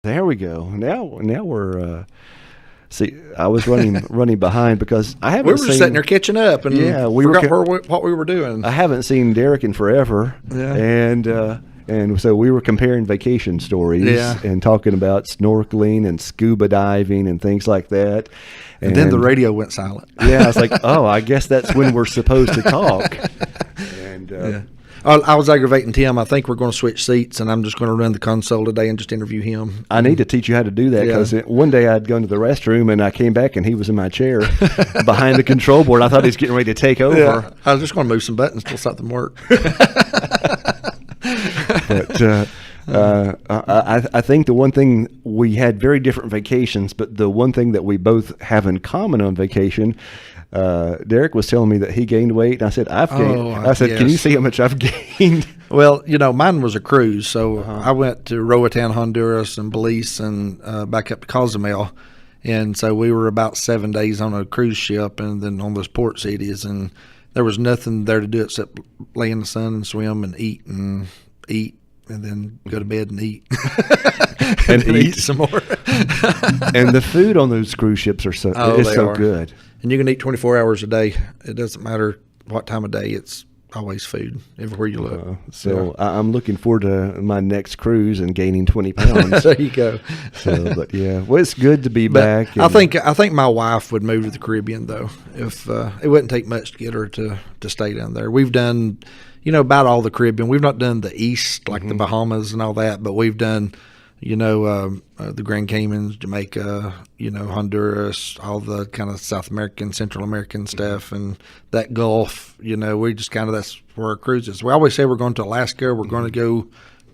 There we go. Now we're. See, I was running behind because I haven't. We were sitting there catching up, and we forgot what we were doing. I haven't seen Derek in forever, and so we were comparing vacation stories and talking about snorkeling and scuba diving and things like that. And then the radio went silent. Yeah, I was like, oh, I guess that's when we're supposed to talk. And I was aggravating Tim. I think we're going to switch seats, and I'm just going to run the console today and just interview him. I need to teach you how to do that because one day I'd gone to the restroom, and I came back, and he was in my chair behind the control board. I thought he was getting ready to take over. Yeah. I was just going to move some buttons till something worked. But I think the one thing, we had very different vacations, but the one thing that we both have in common on vacation, Derek was telling me that he gained weight, and I said, I've gained. I said, Can you see how much I've gained? Well, mine was a cruise, so I went to Roatan, Honduras, and Belize, and back up to Cozumel, and so we were about 7 days on a cruise ship, and then on those port cities, and there was nothing there to do except lay in the sun and swim and eat, and then go to bed and eat. and eat some more. And the food on those cruise ships are so good. And you can eat 24 hours a day. It doesn't matter what time of day. It's always food everywhere you look. I'm looking forward to my next cruise and gaining 20 pounds. There you go. But it's good to be back. I think my wife would move to the Caribbean though. If it wouldn't take much to get her to stay down there. We've done, about all the Caribbean. We've not done the East like the Bahamas and all that, but we've done, the Grand Caymans, Jamaica, Honduras, all the kind of South American, Central American stuff, and that Gulf. We just kind of, that's where our cruise is. We always say we're going to Alaska. We're going to go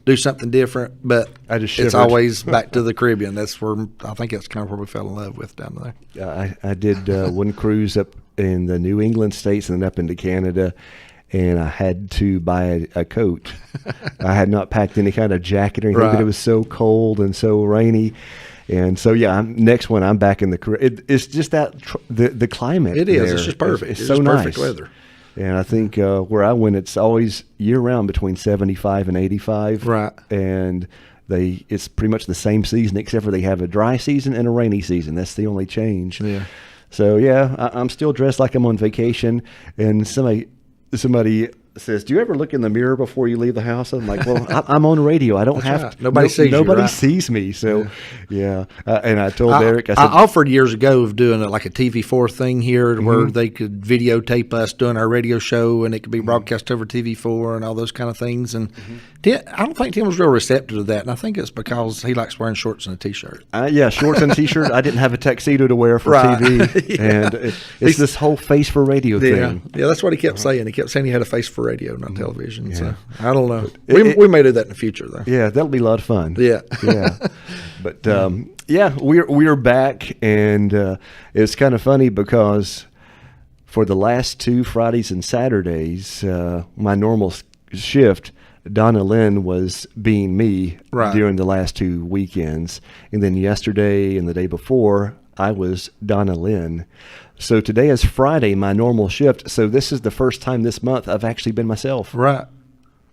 do something different, but it's always back to the Caribbean. That's where I think that's kind of where we fell in love with down there. I did one cruise up in the New England states and then up into Canada. And I had to buy a coat. I had not packed any kind of jacket or anything, but it was so cold and so rainy. And so, next one, I'm back in the Caribbean. It's just that the climate. It is. There. It's just perfect. It's so nice. Perfect weather. And I think where I went, it's always year-round between 75 and 85. Right. And it's pretty much the same season, except for they have a dry season and a rainy season. That's the only change. Yeah. So, I'm still dressed like I'm on vacation. And somebody says, "Do you ever look in the mirror before you leave the house?" I'm like, "Well, I'm on radio. I don't have to. Nobody sees you. Nobody sees me." So, and I told Derek, I said, I offered years ago of doing like a TV4 thing here where they could videotape us doing our radio show, and it could be broadcast over TV4 and all those kind of things. And I don't think Tim was real receptive to that, and I think it's because he likes wearing shorts and a T-shirt. Shorts and a T-shirt. I didn't have a tuxedo to wear for TV, and it's this whole face for radio thing. Yeah, that's what he kept saying. He kept saying he had a face for radio, not television. Yeah. So I don't know. We may do that in the future, though. Yeah, that'll be a lot of fun. Yeah. But we're back, and it's kind of funny because for the last 2 Fridays and Saturdays, my normal shift, Donna Lynn was being me during the last 2 weekends, and then yesterday and the day before, I was Donna Lynn. So today is Friday, my normal shift. So this is the first time this month I've actually been myself. Right.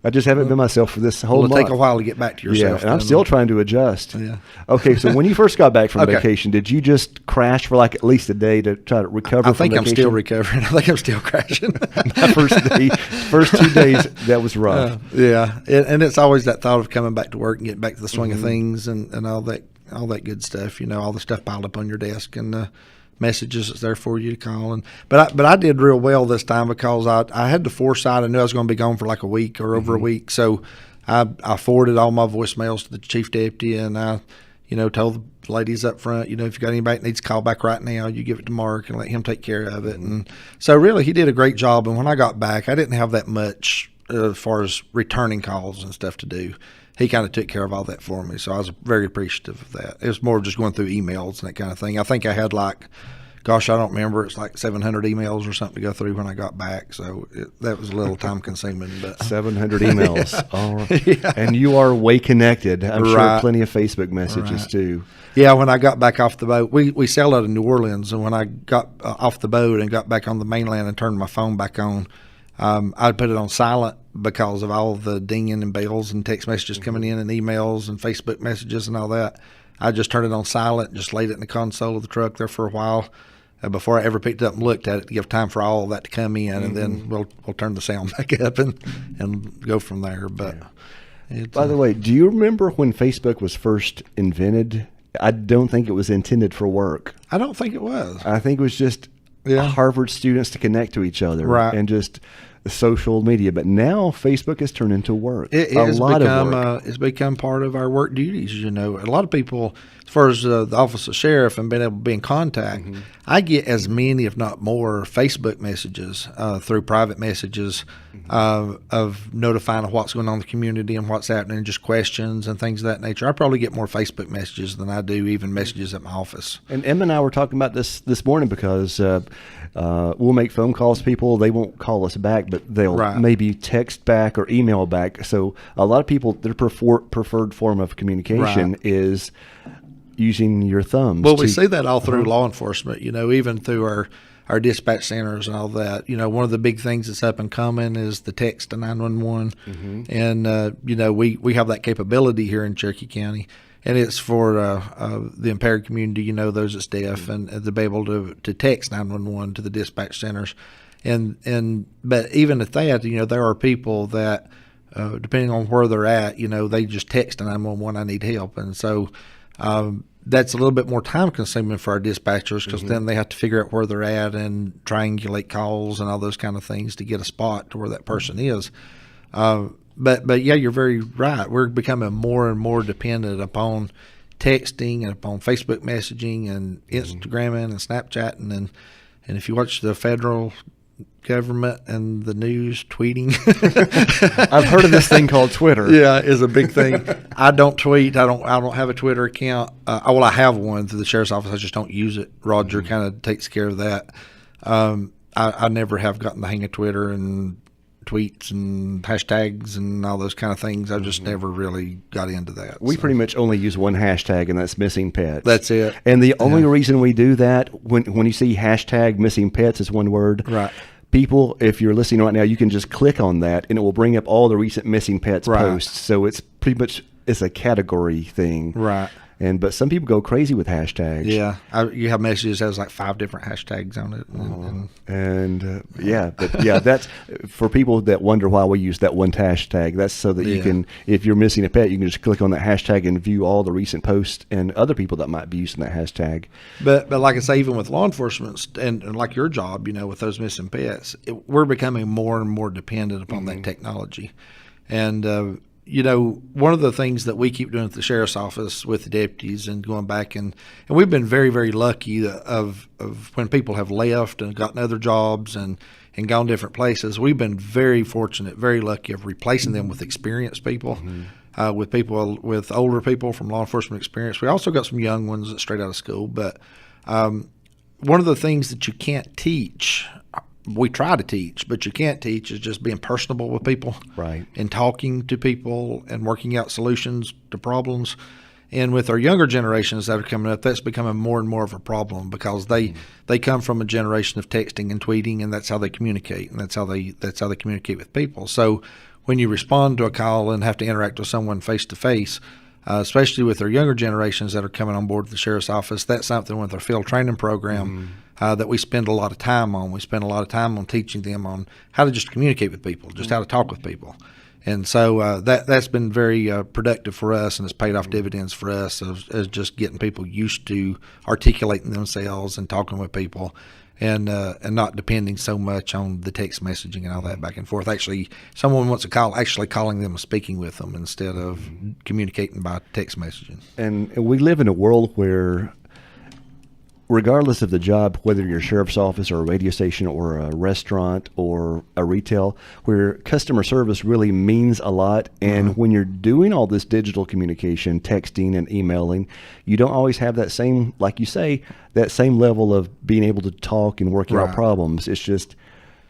I just haven't been myself for this whole month. It'll take a while to get back to yourself. Yeah, and I'm still trying to adjust. Yeah. Okay, so when you first got back from vacation, did you just crash for like at least a day to try to recover from vacation? I think I'm still recovering. I think I'm still crashing. My first 2 days, that was rough. And it's always that thought of coming back to work and getting back to the swing of things and all that good stuff, all the stuff piled up on your desk and messages that's there for you to call. But I did real well this time because I had the foresight. I knew I was going to be gone for like a week or over a week. So I forwarded all my voicemails to the chief deputy, and I, told the ladies up front, if you got anybody that needs to call back right now, you give it to Mark and let him take care of it. And so really he did a great job. And when I got back, I didn't have that much as far as returning calls and stuff to do. He kind of took care of all that for me, so I was very appreciative of that. It was more just going through emails and that kind of thing. I think I had I don't remember, it's like 700 emails or something to go through when I got back, so that was a little time-consuming. But 700 emails. All right. Yeah. And you are way connected. I'm sure plenty of Facebook messages, too. Yeah, when I got back off the boat, we sailed out of New Orleans, and when I got off the boat and got back on the mainland and turned my phone back on, I'd put it on silent because of all the dinging and bells and text messages coming in and emails and Facebook messages and all that. I just turned it on silent, just laid it in the console of the truck there for a while before I ever picked it up and looked at it to give time for all of that to come in, and then we'll turn the sound back up and go from there. But by the way, do you remember when Facebook was first invented? I don't think it was intended for work. I don't think it was. I think it was just Harvard students to connect to each other, and just social media. But now Facebook has turned into work. It has become it's become part of our work duties. A lot of people, as far as the office of sheriff and being able to be in contact, I get as many, if not more, Facebook messages through private messages of notifying of what's going on in the community and what's happening, and just questions and things of that nature. I probably get more Facebook messages than I do even messages at my office. And Em and I were talking about this morning because we'll make phone calls to people. They won't call us back, but they'll maybe text back or email back. So a lot of people, their preferred form of communication is using your thumbs. Well, we see that all through law enforcement, even through our dispatch centers and all that. One of the big things that's up and coming is the text to 911. And, we have that capability here in Cherokee County. And it's for the impaired community, those that's deaf, and to be able to text 911 to the dispatch centers. But even at that, there are people that, depending on where they're at, they just text 911, I need help. And so that's a little bit more time consuming for our dispatchers, because then they have to figure out where they're at and triangulate calls and all those kind of things to get a spot to where that person is. But yeah, you're very right. We're becoming more and more dependent upon texting and upon Facebook messaging and Instagramming and Snapchatting, and if you watch the federal government and the news, tweeting. I've heard of this thing called Twitter. Yeah, is a big thing. I don't tweet. I don't have a Twitter account. I have one through the sheriff's office. I just don't use it. Roger kind of takes care of that. I never have gotten the hang of Twitter and tweets and hashtags and all those kind of things. I just never really got into that. We pretty much only use one hashtag, and that's missing pets. That's it. And the only reason we do that, when you see hashtag missing pets is one word, right? People, if you're listening right now, you can just click on that, and it will bring up all the recent missing pets posts. So it's pretty much it's a category thing, right? But some people go crazy with hashtags. Yeah, you have messages that has like 5 different hashtags on it. That's for people that wonder why we use that one hashtag. That's so that you can, if you're missing a pet, you can just click on that hashtag and view all the recent posts and other people that might be using that hashtag. But like I say, even with law enforcement and like your job, with those missing pets, we're becoming more and more dependent upon that technology. And one of the things that we keep doing at the sheriff's office with the deputies and going back and we've been very, very lucky of when people have left and gotten other jobs and gone different places. We've been very fortunate, very lucky of replacing them with experienced people, with older people from law enforcement experience. We also got some young ones that straight out of school. But one of the things that you can't teach, we try to teach, but you can't teach, is just being personable with people, right? And talking to people and working out solutions to problems. And with our younger generations that are coming up, that's becoming more and more of a problem, because they come from a generation of texting and tweeting, and that's how they communicate, and that's how they communicate with people. So when you respond to a call and have to interact with someone face to face, especially with our younger generations that are coming on board the sheriff's office, that's something with our field training program that we spend a lot of time on. We spend a lot of time on teaching them on how to just communicate with people, just how to talk with people. And so that's been very productive for us, and it's paid off dividends for us as just getting people used to articulating themselves and talking with people, and not depending so much on the text messaging and all that back and forth. Actually, someone wants a call, actually calling them and speaking with them instead of communicating by text messaging. And we live in a world where, regardless of the job, whether you're a sheriff's office or a radio station or a restaurant or a retail, where customer service really means a lot. And when you're doing all this digital communication, texting and emailing, you don't always have that same, like you say, that same level of being able to talk and working out problems. It's just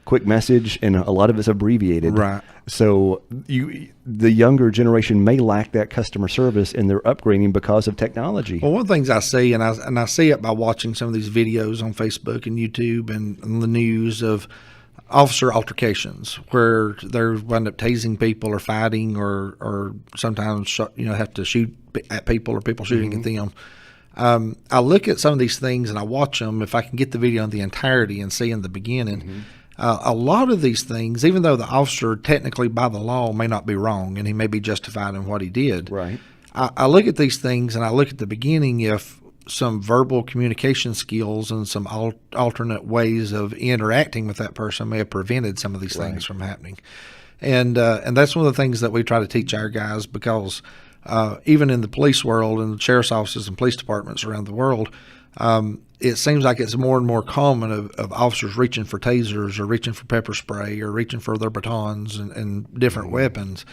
quick message, and a lot of it's abbreviated. Right. So the younger generation may lack that customer service in their upgrading because of technology. Well, one of the things I see, and I see it by watching some of these videos on Facebook and YouTube and the news of officer altercations where they wind up tasing people or fighting or sometimes have to shoot at people or people shooting at them. I look at some of these things and I watch them if I can get the video in the entirety and see in the beginning. A lot of these things, even though the officer technically by the law may not be wrong and he may be justified in what he did, right. I look at these things and I look at the beginning if some verbal communication skills and some alternate ways of interacting with that person may have prevented some of these things from happening. And that's one of the things that we try to teach our guys, because even in the police world and the sheriff's offices and police departments around the world, it seems like it's more and more common of officers reaching for tasers or reaching for pepper spray or reaching for their batons and different weapons.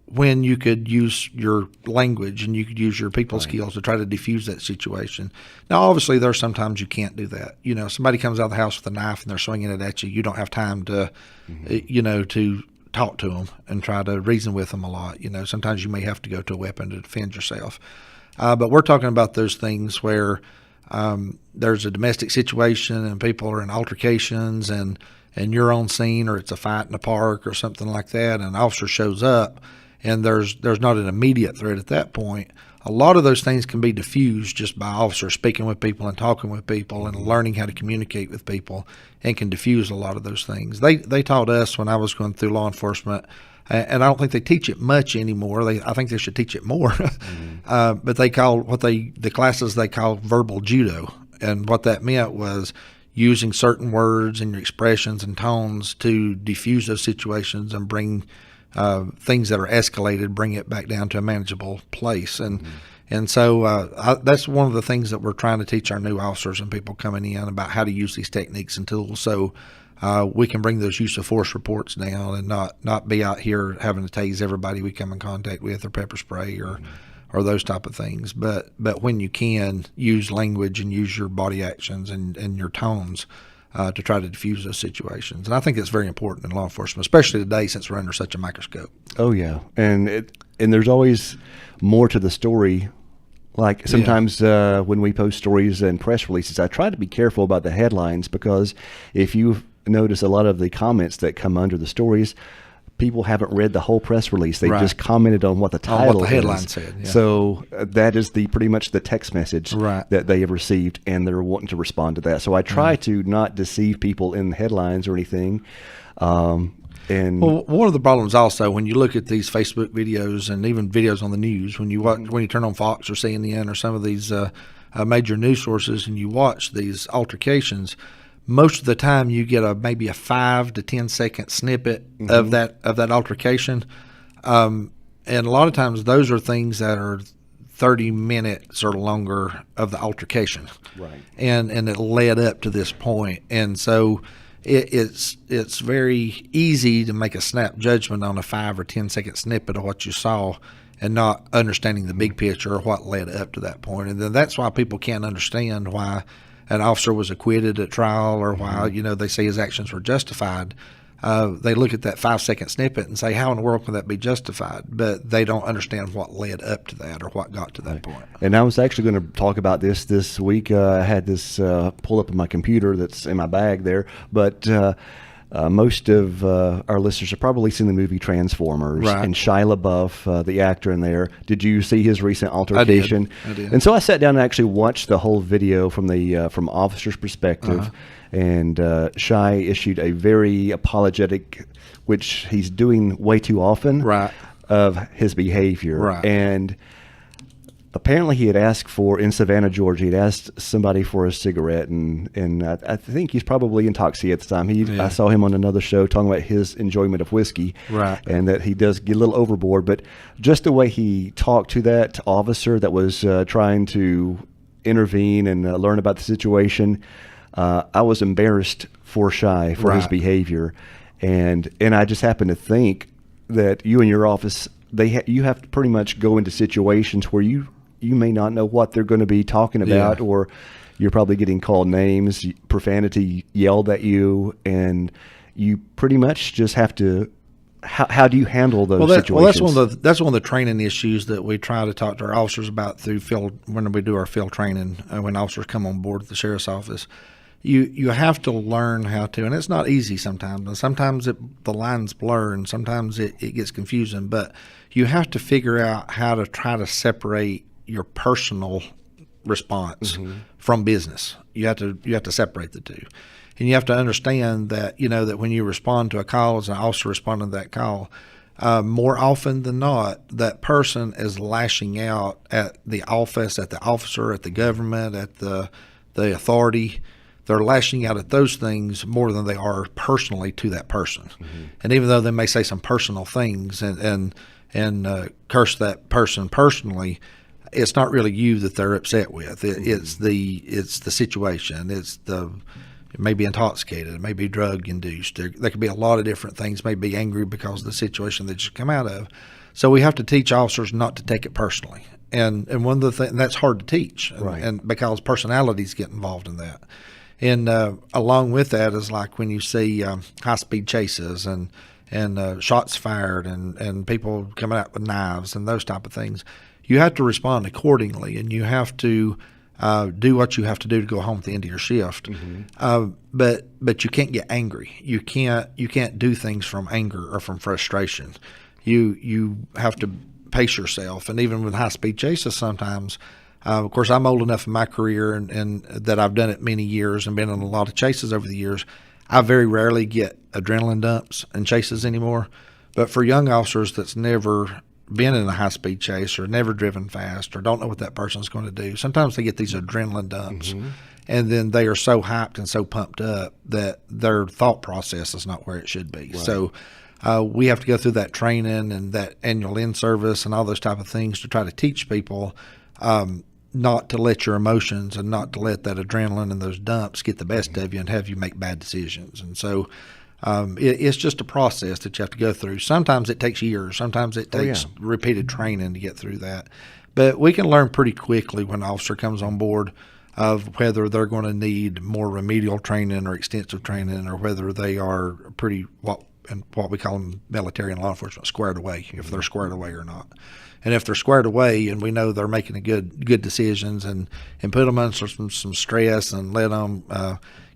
When you could use your language and you could use your people skills to try to defuse that situation. Now, obviously, there's sometimes you can't do that. Somebody comes out of the house with a knife and they're swinging it at you. You don't have time to, to talk to them and try to reason with them a lot. Sometimes you may have to go to a weapon to defend yourself. But we're talking about those things where there's a domestic situation and people are in altercations and you're on scene, or it's a fight in a park or something like that, and an officer shows up and there's not an immediate threat at that point. A lot of those things can be diffused just by officers speaking with people and talking with people and learning how to communicate with people, and can diffuse a lot of those things. They taught us when I was going through law enforcement, and I don't think they teach it much anymore. I think they should teach it more. But they call the classes they call verbal judo, and what that meant was using certain words and your expressions and tones to diffuse those situations and bring things that are escalated, bring it back down to a manageable place. And so that's one of the things that we're trying to teach our new officers and people coming in about how to use these techniques and tools, so we can bring those use of force reports down and not be out here having to tase everybody we come in contact with, or pepper spray or those type of things. But when you can, use language and use your body actions and your tones to try to diffuse those situations. And I think it's very important in law enforcement, especially today since we're under such a microscope. Oh, yeah. And there's always more to the story. Like sometimes when we post stories and press releases, I try to be careful about the headlines, because if you notice a lot of the comments that come under the stories, people haven't read the whole press release. They just commented on what the title, what the headline said. Yeah. So that is pretty much the text message that they have received, and they're wanting to respond to that. So I try to not deceive people in headlines or anything. And one of the problems also, when you look at these Facebook videos and even videos on the news, when you turn on Fox or CNN or some of these major news sources and you watch these altercations, most of the time you get maybe a 5 to 10 second snippet of that altercation, and a lot of times those are things that are 30 minutes or longer of the altercation, right? And it led up to this point, and so it's very easy to make a snap judgment on a 5 or 10 second snippet of what you saw, and not understanding the big picture or what led up to that point. And then that's why people can't understand why an officer was acquitted at trial, or why they say his actions were justified. They look at that 5 second snippet and say, how in the world can that be justified? But they don't understand what led up to that or what got to that point. And I was actually going to talk about this week. I had this pull up on my computer that's in my bag there, but most of our listeners have probably seen the movie Transformers, and Shia LaBeouf, the actor in there. Did you see his recent altercation? I did. And so I sat down and actually watched the whole video from the from officer's perspective. And Shia issued a very apologetic, which he's doing way too often, of his behavior. And apparently he had asked in Savannah, Georgia, he'd asked somebody for a cigarette, and I think he's probably intoxicated at the time. I saw him on another show talking about his enjoyment of whiskey, and that he does get a little overboard. But just the way he talked to that officer that was trying to intervene and learn about the situation, I was embarrassed for Shai for his behavior, and I just happened to think that you and your office, you have to pretty much go into situations where you may not know what they're going to be talking about, or you're probably getting called names, profanity yelled at you, and you pretty much just have to. How do you handle those situations? Well, that's one of the training issues that we try to talk to our officers about through when we do our field training when officers come on board at the sheriff's office. you have to learn how to, and it's not easy sometimes. And sometimes the lines blur, and sometimes it gets confusing. But you have to figure out how to try to separate your personal response from business. You have to separate the two, and you have to understand that that when you respond to a call as an officer responding to that call, more often than not, that person is lashing out at the office, at the officer, at the government, at the authority. They're lashing out at those things more than they are personally to that person. And even though they may say some personal things and curse that person personally, it's not really you that they're upset with. It's the situation. It may be intoxicated. It may be drug induced. There could be a lot of different things. May be angry because of the situation that you come out of. So we have to teach officers not to take it personally. And one of the things that's hard to teach, and because personalities get involved in that. And along with that is like when you see high speed chases and shots fired and people coming out with knives and those type of things. You have to respond accordingly, and you have to do what you have to do to go home at the end of your shift. But you can't get angry. You can't do things from anger or from frustration. You have to pace yourself. And even with high speed chases, sometimes, of course, I'm old enough in my career and that I've done it many years and been in a lot of chases over the years. I very rarely get adrenaline dumps and chases anymore. But for young officers that's never been in a high-speed chase or never driven fast or don't know what that person's going to do, sometimes they get these adrenaline dumps, and then they are so hyped and so pumped up that their thought process is not where it should be. So we have to go through that training and that annual in-service and all those type of things to try to teach people not to let your emotions and not to let that adrenaline and those dumps get the best of you and have you make bad decisions. And so it's just a process that you have to go through. Sometimes it takes years. Sometimes it takes repeated training to get through that. But we can learn pretty quickly when an officer comes on board of whether they're going to need more remedial training or extensive training, or whether they are pretty what we call them military and law enforcement squared away, if they're squared away or not. And if they're squared away and we know they're making good decisions and put them under some stress and let them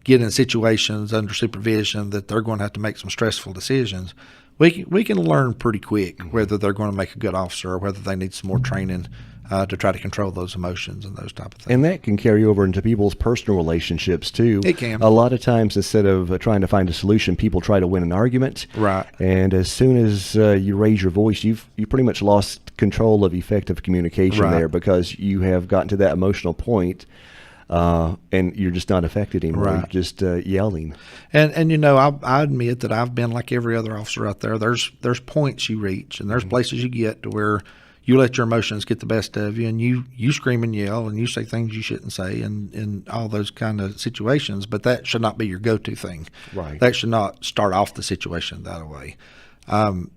get in situations under supervision that they're going to have to make some stressful decisions, we can learn pretty quick whether they're going to make a good officer or whether they need some more training to try to control those emotions and those type of things. And that can carry over into people's personal relationships too. It can. A lot of times, instead of trying to find a solution, people try to win an argument. Right. And as soon as you raise your voice, you pretty much lost control of effective communication there, because you have gotten to that emotional point. And you're just not affected anymore. You're just yelling. And I admit that I've been like every other officer out there. There's points you reach, and there's places you get to where you let your emotions get the best of you, and you scream and yell, and you say things you shouldn't say, and all those kind of situations. But that should not be your go-to thing. Right. That should not start off the situation that way.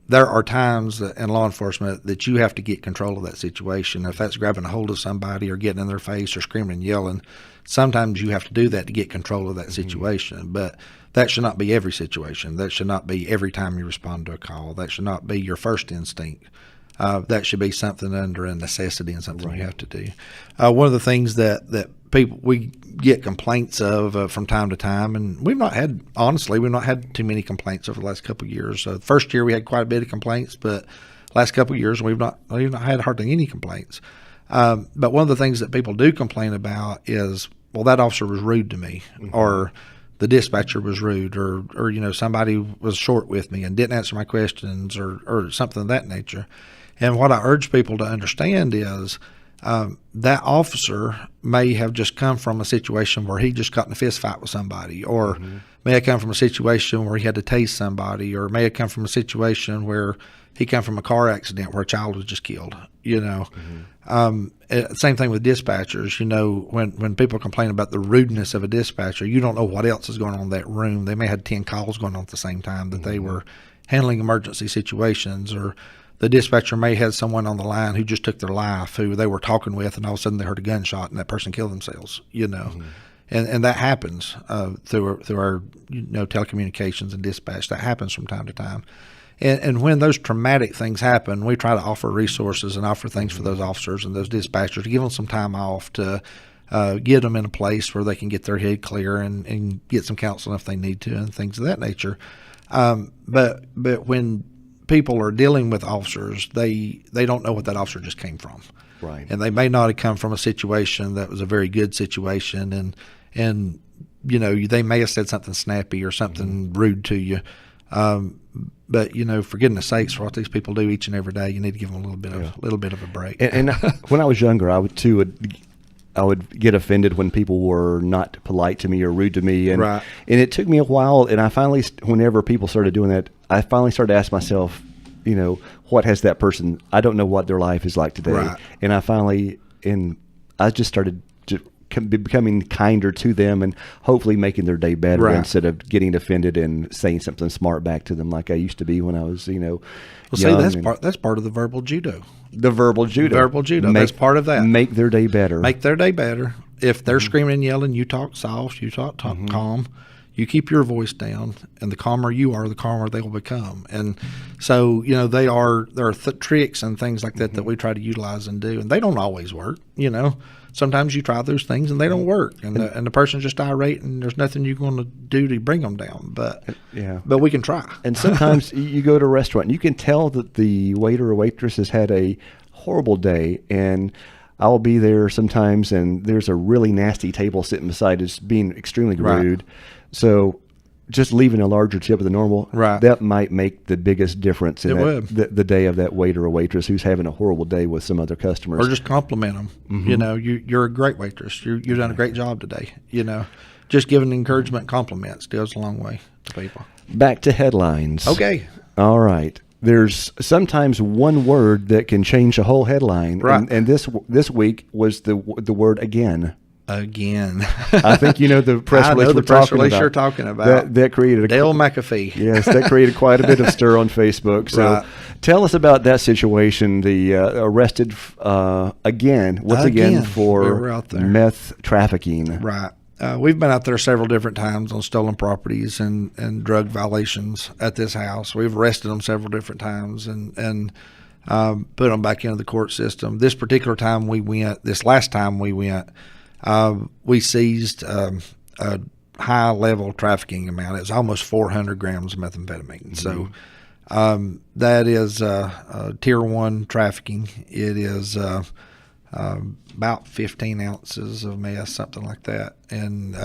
There are times in law enforcement that you have to get control of that situation. If that's grabbing a hold of somebody or getting in their face or screaming and yelling, sometimes you have to do that to get control of that situation. But that should not be every situation. That should not be every time you respond to a call. That should not be your first instinct. That should be something under a necessity and something you have to do. One of the things that people we get complaints of from time to time, and we've not had too many complaints over the last couple of years. First year we had quite a bit of complaints, but last couple of years we've not had hardly any complaints. But one of the things that people do complain about is, well, that officer was rude to me, or the dispatcher was rude, or somebody was short with me and didn't answer my questions, or something of that nature. And what I urge people to understand is that officer may have just come from a situation where he just got in a fist fight with somebody, or may have come from a situation where he had to tase somebody, or may have come from a situation where he came from a car accident where a child was just killed. Same thing with dispatchers. When people complain about the rudeness of a dispatcher, you don't know what else is going on in that room. They may have 10 calls going on at the same time that they were handling emergency situations, or the dispatcher may have someone on the line who just took their life, who they were talking with, and all of a sudden they heard a gunshot and that person killed themselves. And that happens through our telecommunications and dispatch. That happens from time to time. And when those traumatic things happen, we try to offer resources and offer things for those officers and those dispatchers to give them some time off to get them in a place where they can get their head clear and get some counseling if they need to and things of that nature. But when people are dealing with officers, they don't know what that officer just came from. Right. And they may not have come from a situation that was a very good situation, and you know, they may have said something snappy or something rude to you. But you know, for goodness sakes, for what these people do each and every day, you need to give them a little bit of a break. And when I was younger, I would get offended when people were not polite to me or rude to me, and Right. and it took me a while. And I finally, whenever people started doing that, I finally started to ask myself, you know, what has that person? I don't know what their life is like today, Right. and I just started becoming kinder to them and hopefully making their day better Right. instead of getting offended and saying something smart back to them like I used to be when I was, you know, Well, see, young. that's part of the verbal judo. The verbal judo. Verbal judo. That's part of that. Make their day better. Make their day better. If they're screaming and yelling, you talk soft, you talk calm, you keep your voice down, and the calmer you are, the calmer they will become. And so, you know, there are tricks and things like that that we try to utilize and do, and they don't always work. You know, sometimes you try those things and they don't work, and the person's just irate, and there's nothing you're going to do to bring them down. But we can try. And sometimes you go to a restaurant and you can tell that the waiter or waitress has had a horrible day, and I'll be there sometimes and there's a really nasty table sitting beside us being extremely rude. So just leaving a larger tip than normal, that might make the biggest difference in the day of that waiter or waitress who's having a horrible day with some other customers. Or just compliment them. You know, you're a great waitress. You've done a great job today. You know, just giving encouragement and compliments goes a long way to people. Back to headlines. Okay. All right. There's sometimes one word that can change a whole headline. Right. And this week was the word again. Again. I think you know the press release you're talking about. That created Dale McAfee. Yes, that created quite a bit of stir on Facebook. So tell us about that situation. The arrested once again for meth trafficking. Right. We've been out there several different times on stolen properties and drug violations at this house. We've arrested them several different times and put them back into the court system. This last time we went, we seized a high-level trafficking amount. It was almost 400 grams of methamphetamine. So that is Tier 1 trafficking. It is about 15 ounces of meth, something like that. And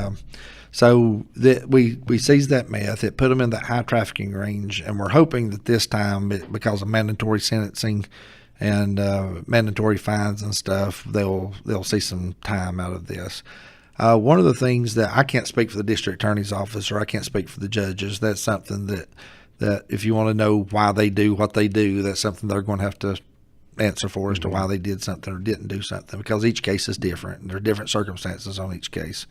so we seized that meth. It put them in that high trafficking range, and we're hoping that this time, because of mandatory sentencing and mandatory fines and stuff, they'll see some time out of this. One of the things that I can't speak for the district attorney's office, or I can't speak for the judges. That's something that if you want to know why they do what they do, that's something they're going to have to answer for as to why they did something or didn't do something, because each case is different and there are different circumstances on each case.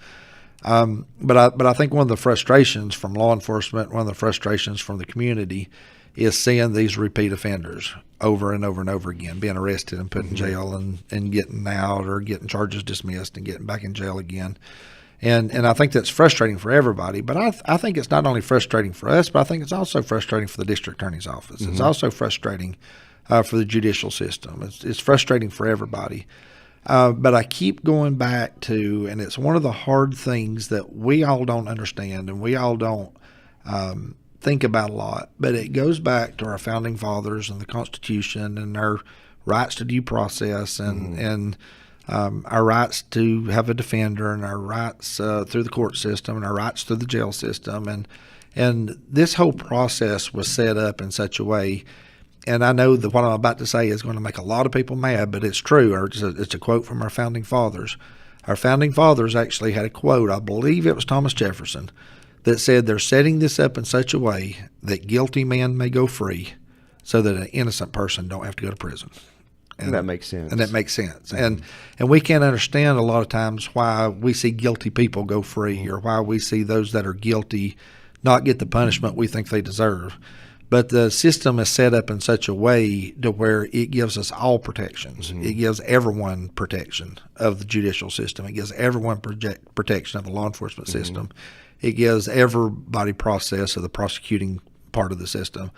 But I think one of the frustrations from law enforcement, one of the frustrations from the community, is seeing these repeat offenders over and over and over again, being arrested and put in jail and getting out or getting charges dismissed and getting back in jail again. And I think that's frustrating for everybody. But I think it's not only frustrating for us, but I think it's also frustrating for the district attorney's office. It's also frustrating for the judicial system. It's frustrating for everybody. But I keep going back to, and it's one of the hard things that we all don't understand and we all don't think about a lot, but it goes back to our founding fathers and the Constitution and our rights to due process and our rights to have a defender and our rights through the court system and our rights through the jail system. And this whole process was set up in such a way. And I know that what I'm about to say is going to make a lot of people mad, but it's true. Or it's a quote from our founding fathers. Our founding fathers actually had a quote, I believe it was Thomas Jefferson, that said they're setting this up in such a way that guilty men may go free so that an innocent person don't have to go to prison. And that makes sense. And that makes sense. And we can't understand a lot of times why we see guilty people go free or why we see those that are guilty not get the punishment we think they deserve. But the system is set up in such a way to where it gives us all protections. It gives everyone protection of the judicial system. It gives everyone protection of the law enforcement system. It gives everybody process of the prosecuting part of the system.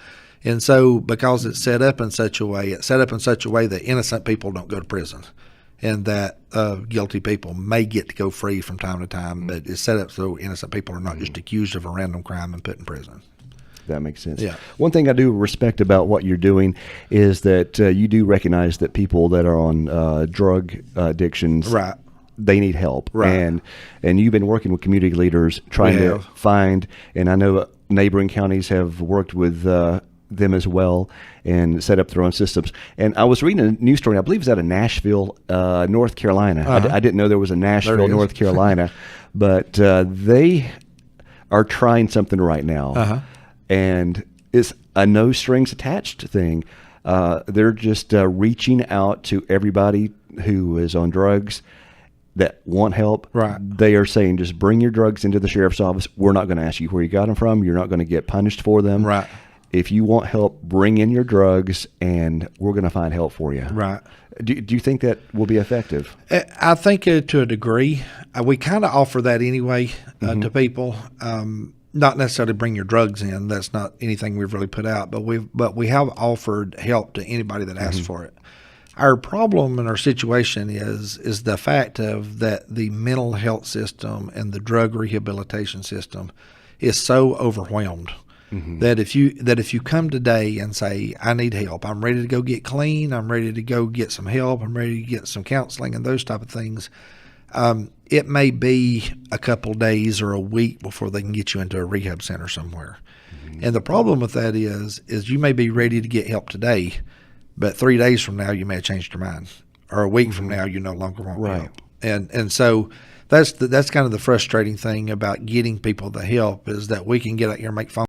And so because it's set up in such a way that innocent people don't go to prison. and that guilty people may get to go free from time to time, but it's set up so innocent people are not just accused of a random crime and put in prison. That makes sense. Yeah. One thing I do respect about what you're doing is that you do recognize that people that are on drug addictions, Right. they need help. Right. And you've been working with community leaders trying We to have. find, and I know neighboring counties have worked with them as well and set up their own systems. And I was reading a news story, I believe it's out of Nashville, North Carolina. I didn't know there was a Nashville, There it is. North Carolina, but they are trying something right now. And it's a no strings attached thing. They're just reaching out to everybody who is on drugs that want help. Right. They are saying, just bring your drugs into the sheriff's office. We're not going to ask you where you got them from. You're not going to get punished for them. Right. If you want help, bring in your drugs, and we're going to find help for you. Right. Do you think that will be effective? I think to a degree, we kind of offer that anyway to people. Not necessarily bring your drugs in. That's not anything we've really put out, but we have offered help to anybody that asks for it. Our problem and our situation is the fact of that the mental health system and the drug rehabilitation system is so overwhelmed that if you come today and say, I need help, I'm ready to go get clean, I'm ready to go get some help, I'm ready to get some counseling and those type of things, it may be a couple days or a week before they can get you into a rehab center somewhere. And the problem with that is you may be ready to get help today, but 3 days from now you may have changed your mind, or a week from now you no longer want help. And so that's kind of the frustrating thing about getting people the help, is that we can get out here and make phone